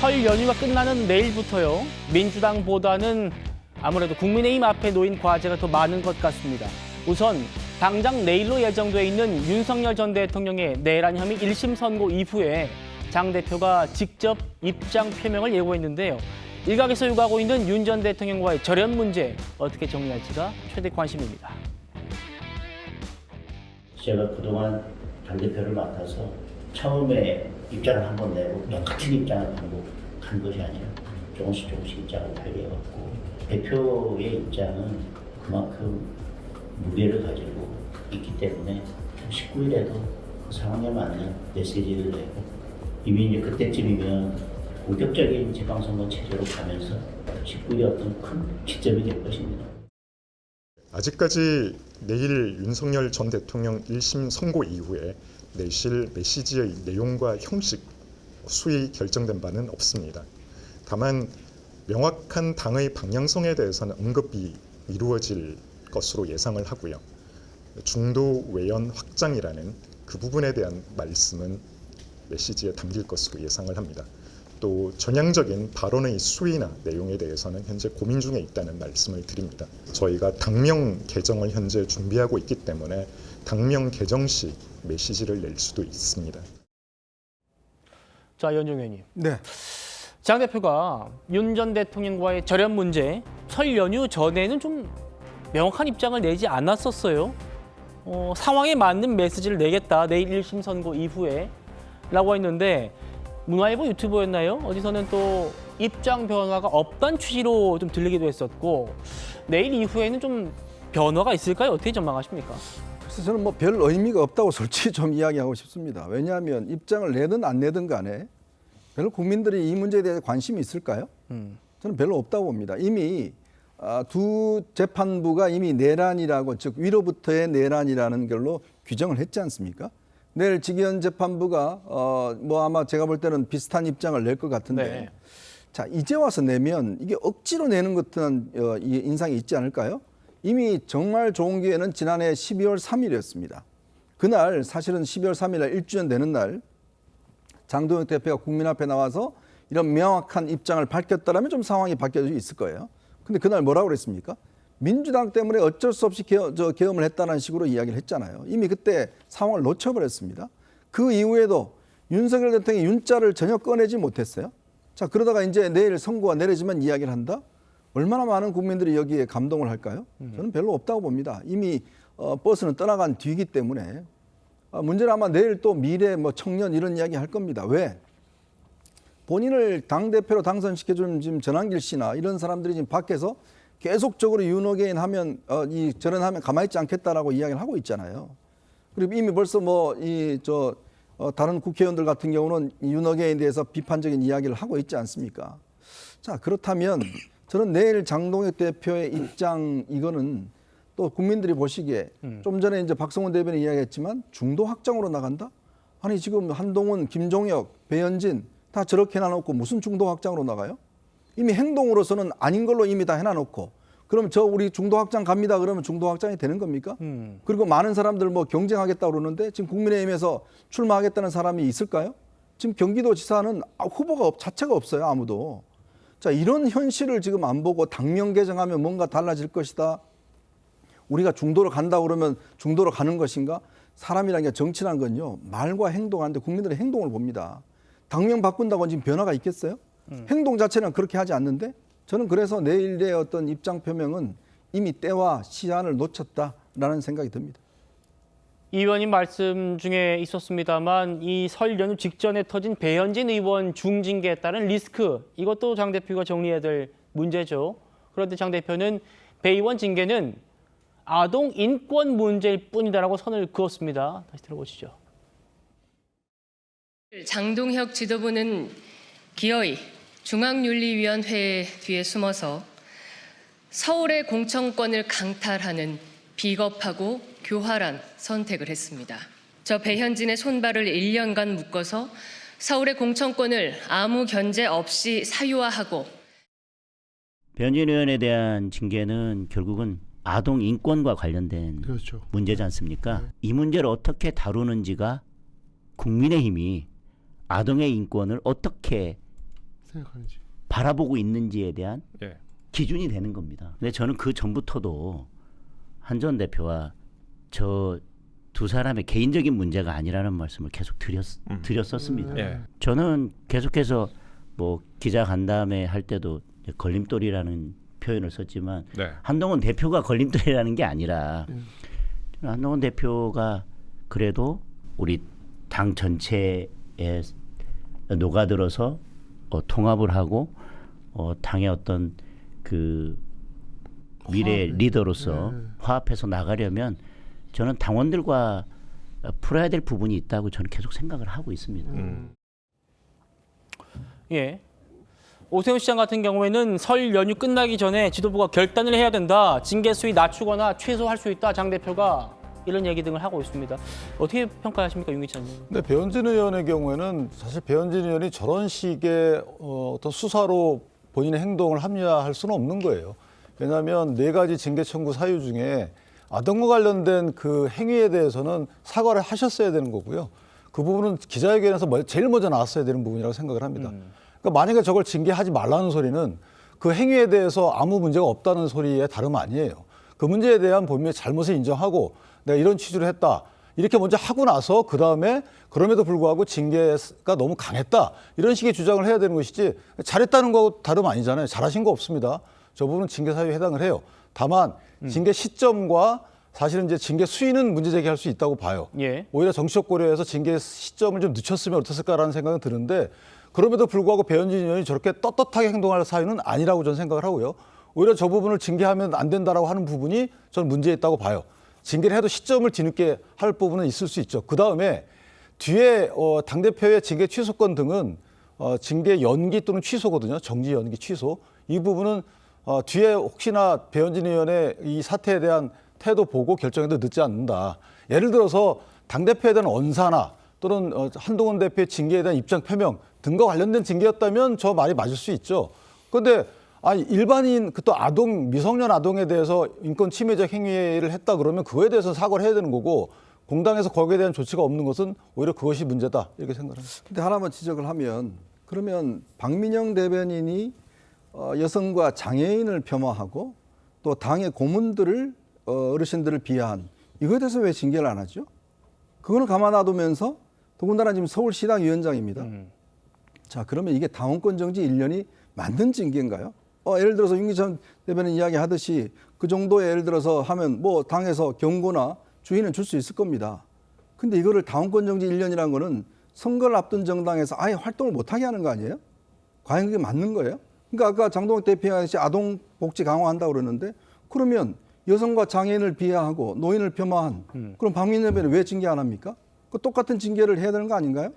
설 연휴가 끝나는 내일부터요. 민주당보다는 아무래도 국민의힘 앞에 놓인 과제가 더 많은 것 같습니다. 우선 당장 내일로 예정돼 있는 윤석열 전 대통령의 내란 혐의 1심 선고 이후에 장 대표가 직접 입장 표명을 예고했는데요. 일각에서 요구하고 있는 윤 전 대통령과의 절연 문제 어떻게 정리할지가 최대 관심입니다. 제가 그동안 당대표를 맡아서 처음에 입장을 한번 내고 같은 입장을 하고 간 것이 아니라 조금씩 입장을 달리해왔고 대표의 입장은 그만큼 무게를 가지고 있기 때문에 19일에도 그 상황에 맞는 메시지를 내고 이미 이제 그때쯤이면 본격적인 지방선거 체제로 가면서 19일이 어떤 큰 기점이 될 것입니다. 아직까지 내일 윤석열 전 대통령 1심 선고 이후에 내실 메시지의 내용과 형식 수위 결정된 바는 없습니다. 다만 명확한 당의 방향성에 대해서는 언급이 이루어질 것으로 예상을 하고요. 중도 외연 확장이라는 그 부분에 대한 말씀은 메시지에 담길 것으로 예상을 합니다. 또 전향적인 발언의 수위나 내용에 대해서는 현재 고민 중에 있다는 말씀을 드립니다. 저희가 당명 개정을 현재 준비하고 있기 때문에 당명 개정 시 메시지를 낼 수도 있습니다. 자, 연중 의원님. 네. 장 대표가 윤 전 대통령과의 절연 문제, 설 연휴 전에는 좀 명확한 입장을 내지 않았었어요. 상황에 맞는 메시지를 내겠다. 내일 1심 선고 이후에 라고 했는데 문화일보 유튜브였나요? 어디서는 또 입장 변화가 없다는 취지로 좀 들리기도 했었고 내일 이후에는 좀 변화가 있을까요? 어떻게 전망하십니까? 그래서 저는 뭐 별 의미가 없다고 솔직히 좀 이야기하고 싶습니다. 왜냐하면 입장을 내든 안 내든 간에 별로 국민들이 이 문제에 대해 관심이 있을까요? 저는 별로 없다고 봅니다. 이미 두 재판부가 이미 내란이라고 즉 위로부터의 내란이라는 걸로 규정을 했지 않습니까? 내일 직위원 재판부가 뭐 아마 제가 볼 때는 비슷한 입장을 낼 것 같은데 네. 자 이제 와서 내면 이게 억지로 내는 것 같은 인상이 있지 않을까요? 이미 정말 좋은 기회는 지난해 12월 3일이었습니다. 그날 사실은 12월 3일 날 1주년 되는 날 장동혁 대표가 국민 앞에 나와서 이런 명확한 입장을 밝혔다라면 좀 상황이 바뀌어질 수 있을 거예요. 근데 그날 뭐라고 그랬습니까? 민주당 때문에 어쩔 수 없이 계엄을 했다는 식으로 이야기를 했잖아요. 이미 그때 상황을 놓쳐버렸습니다. 그 이후에도 윤석열 대통령이 윤자를 전혀 꺼내지 못했어요. 자, 그러다가 이제 내일 선고가 내려지면 이야기를 한다? 얼마나 많은 국민들이 여기에 감동을 할까요? 저는 별로 없다고 봅니다. 이미 버스는 떠나간 뒤이기 때문에 문제는 아마 내일 또 미래 뭐 청년 이런 이야기 할 겁니다. 왜? 본인을 당대표로 당선시켜준 지금 전한길 씨나 이런 사람들이 지금 밖에서 계속적으로 윤어게인 하면 저런하면 가만히 있지 않겠다라고 이야기를 하고 있잖아요. 그리고 이미 벌써 다른 국회의원들 같은 경우는 윤어게인에 대해서 비판적인 이야기를 하고 있지 않습니까? 자, 그렇다면 저는 내일 장동혁 대표의 입장 이거는 또 국민들이 보시기에 좀 전에 이제 박성훈 대변인 이야기했지만 중도 확장으로 나간다? 아니 지금 한동훈, 김종혁, 배현진 다 저렇게 해놔놓고 무슨 중도 확장으로 나가요? 이미 행동으로서는 아닌 걸로 이미 다 해놔놓고 그럼 우리 중도 확장 갑니다 그러면 중도 확장이 되는 겁니까? 그리고 많은 사람들 뭐 경쟁하겠다고 그러는데 지금 국민의힘에서 출마하겠다는 사람이 있을까요? 지금 경기도지사는 후보가 자체가 없어요. 아무도. 자, 이런 현실을 지금 안 보고 당명 개정하면 뭔가 달라질 것이다. 우리가 중도로 간다 그러면 중도로 가는 것인가? 사람이라는 게 정치라는 건요. 말과 행동하는데 국민들의 행동을 봅니다. 당명 바꾼다고 지금 변화가 있겠어요? 행동 자체는 그렇게 하지 않는데 저는 그래서 내일의 어떤 입장 표명은 이미 때와 시한을 놓쳤다라는 생각이 듭니다. 이 의원님 말씀 중에 있었습니다만 이 설 연휴 직전에 터진 배현진 의원 중징계에 따른 리스크 이것도 장 대표가 정리해야 될 문제죠. 그런데 장 대표는 배 의원 징계는 아동 인권 문제일 뿐이다라고 선을 그었습니다. 다시 들어보시죠. 장동혁 지도부는 기어이 중앙윤리위원회 뒤에 숨어서 서울의 공천권을 강탈하는 비겁하고 교활한 선택을 했습니다. 저 배현진의 손발을 1년간 묶어서 서울의 공천권을 아무 견제 없이 사유화하고 배현진 의원에 대한 징계는 결국은 아동 인권과 관련된 그렇죠. 문제지 않습니까? 이 문제를 어떻게 다루는지가 국민의힘이 아동의 인권을 어떻게 생각하는지. 바라보고 있는지에 대한 예. 기준이 되는 겁니다. 근데 저는 그 전부터도 한 전 대표와 저 두 사람의 개인적인 문제가 아니라는 말씀을 계속 드렸었습니다. 예. 저는 계속해서 뭐 기자 간담회 할 때도 걸림돌이라는 표현을 썼지만 네. 한동훈 대표가 걸림돌이라는 게 아니라 한동훈 대표가 그래도 우리 당 전체에 녹아들어서 통합을 하고 당의 어떤 그 미래 리더로서 화합해서 나가려면 저는 당원들과 풀어야 될 부분이 있다고 저는 계속 생각을 하고 있습니다. 예. 오세훈 시장 같은 경우에는 설 연휴 끝나기 전에 지도부가 결단을 해야 된다. 징계 수위 낮추거나 최소할 수 있다. 장 대표가 이런 얘기 등을 하고 있습니다. 어떻게 평가하십니까, 윤 기자님? 근데 배현진 의원의 경우에는 사실 배현진 의원이 저런 식의 어떤 수사로 본인의 행동을 합리화할 수는 없는 거예요. 왜냐하면 4가지 징계 청구 사유 중에 아동과 관련된 그 행위에 대해서는 사과를 하셨어야 되는 거고요. 그 부분은 기자회견에서 제일 먼저 나왔어야 되는 부분이라고 생각을 합니다. 그러니까 만약에 저걸 징계하지 말라는 소리는 그 행위에 대해서 아무 문제가 없다는 소리의 다름 아니에요. 그 문제에 대한 본인의 잘못을 인정하고 내가 이런 취지로 했다. 이렇게 먼저 하고 나서 그다음에 그럼에도 불구하고 징계가 너무 강했다. 이런 식의 주장을 해야 되는 것이지 잘했다는 거 다름 아니잖아요. 잘하신 거 없습니다. 저 부분은 징계 사유에 해당을 해요. 다만 징계 시점과 사실은 이제 징계 수위는 문제 제기할 수 있다고 봐요. 예. 오히려 정치적 고려해서 징계 시점을 좀 늦췄으면 어땠을까라는 생각은 드는데 그럼에도 불구하고 배현진 의원이 저렇게 떳떳하게 행동할 사유는 아니라고 저는 생각을 하고요. 오히려 저 부분을 징계하면 안 된다라고 하는 부분이 저는 문제 있다고 봐요. 징계를 해도 시점을 뒤늦게 할 부분은 있을 수 있죠. 그다음에 뒤에 당대표의 징계 취소권 등은 징계 연기 또는 취소거든요. 정지 연기 취소. 이 부분은 뒤에 혹시나 배현진 의원의 이 사태에 대한 태도 보고 결정해도 늦지 않는다. 예를 들어서 당대표에 대한 언사나 또는 한동훈 대표의 징계에 대한 입장 표명 등과 관련된 징계였다면 저 말이 맞을 수 있죠. 그런데 일반인 또 아동 미성년 아동에 대해서 인권 침해적 행위를 했다 그러면 그거에 대해서 사과를 해야 되는 거고 공당에서 거기에 대한 조치가 없는 것은 오히려 그것이 문제다 이렇게 생각합니다. 근데 하나만 지적을 하면 그러면 박민영 대변인이 여성과 장애인을 폄하하고 또 당의 고문들을 어르신들을 비하한 이거에 대해서 왜 징계를 안 하죠? 그거는 가만 놔두면서 더군다나 지금 서울시당 위원장입니다. 자, 그러면 이게 당원권 정지 1년이 맞는 징계인가요? 예를 들어서 윤기찬 대변인 이야기하듯이 그 정도의 예를 들어서 하면 뭐 당에서 경고나 주의는 줄 수 있을 겁니다. 근데 이거를 당원권 정지 1년이라는 거는 선거를 앞둔 정당에서 아예 활동을 못하게 하는 거 아니에요? 과연 그게 맞는 거예요? 그러니까 아까 장동혁 대표가 아동 복지 강화한다고 그러는데 그러면 여성과 장애인을 비하하고 노인을 폄하한 그럼 박민영 대변인 왜 징계 안 합니까? 그 똑같은 징계를 해야 되는 거 아닌가요?